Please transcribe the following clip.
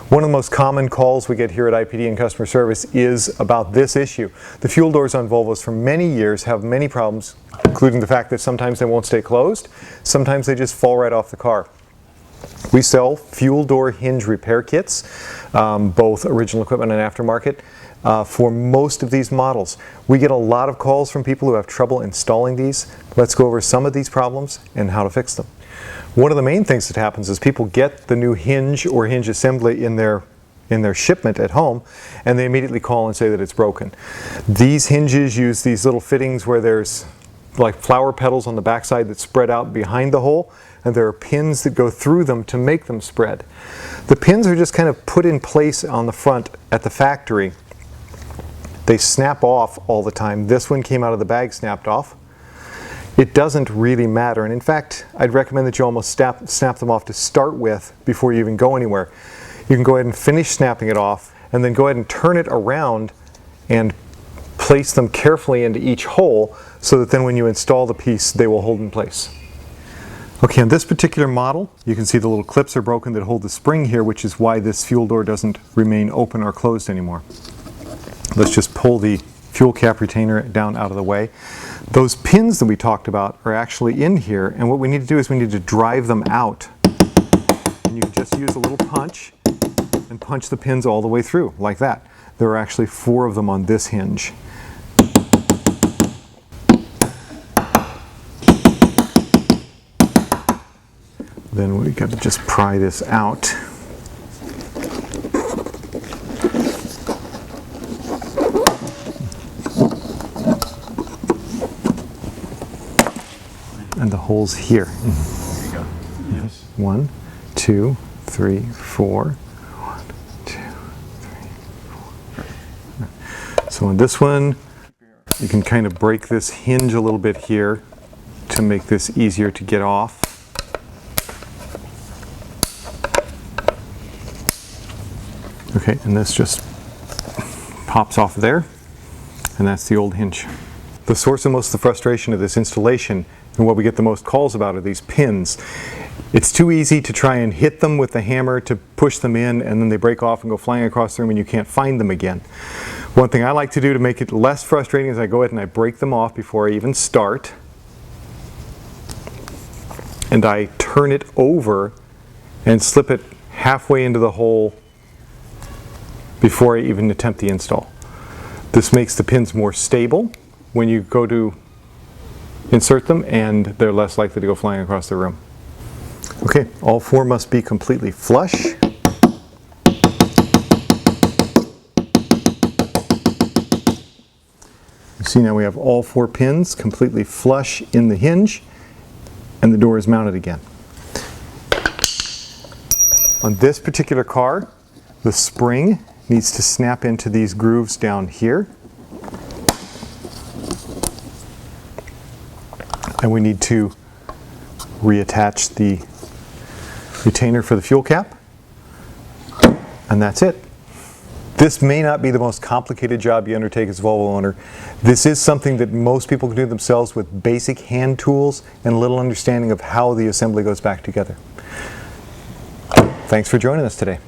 One of the most common calls we get here at IPD in customer service is about this issue. The fuel doors on Volvos for many years have many problems, including the fact that sometimes they won't stay closed, sometimes they just fall right off the car. We sell fuel door hinge repair kits, both original equipment and aftermarket, for most of these models. We get a lot of calls from people who have trouble installing these. Let's go over some of these problems and how to fix them. One of the main things that happens is people get the new hinge or hinge assembly in their shipment at home, and they immediately call and say that it's broken. These hinges use these little fittings where there's like flower petals on the backside that spread out behind the hole, and there are pins that go through them to make them spread. The pins are just kind of put in place on the front at the factory. They snap off all the time. This one came out of the bag snapped off. It doesn't really matter, and in fact, I'd recommend that you almost snap them off to start with before you even go anywhere. You can go ahead and finish snapping it off, and then go ahead and turn it around and place them carefully into each hole so that then when you install the piece, they will hold in place. Okay, on this particular model, you can see the little clips are broken that hold the spring here, which is why this fuel door doesn't remain open or closed anymore. Let's just pull the fuel cap retainer down out of the way. Those pins that we talked about are actually in here, and what we need to do is we need to drive them out. And you can just use a little punch and punch the pins all the way through, like that. There are actually 4 of them on this hinge. Then we got to just pry this out. And the holes here. There you go. Yes. 1, 2, 3, 4. 1, 2, 3, 4. So on this one, you can kind of break this hinge a little bit here to make this easier to get off. Okay, and this just pops off there, and that's the old hinge. The source of most of the frustration of this installation and what we get the most calls about are these pins. It's too easy to try and hit them with the hammer to push them in, and then they break off and go flying across the room and you can't find them again. One thing I like to do to make it less frustrating is I go ahead and I break them off before I even start, and I turn it over and slip it halfway into the hole before I even attempt the install. This makes the pins more stable when you go to insert them, and they're less likely to go flying across the room. Okay, all 4 must be completely flush. You see now we have all 4 pins completely flush in the hinge, and the door is mounted again. On this particular car, the spring needs to snap into these grooves down here. And we need to reattach the retainer for the fuel cap. And that's it. This may not be the most complicated job you undertake as a Volvo owner. This is something that most people can do themselves with basic hand tools and a little understanding of how the assembly goes back together. Thanks for joining us today.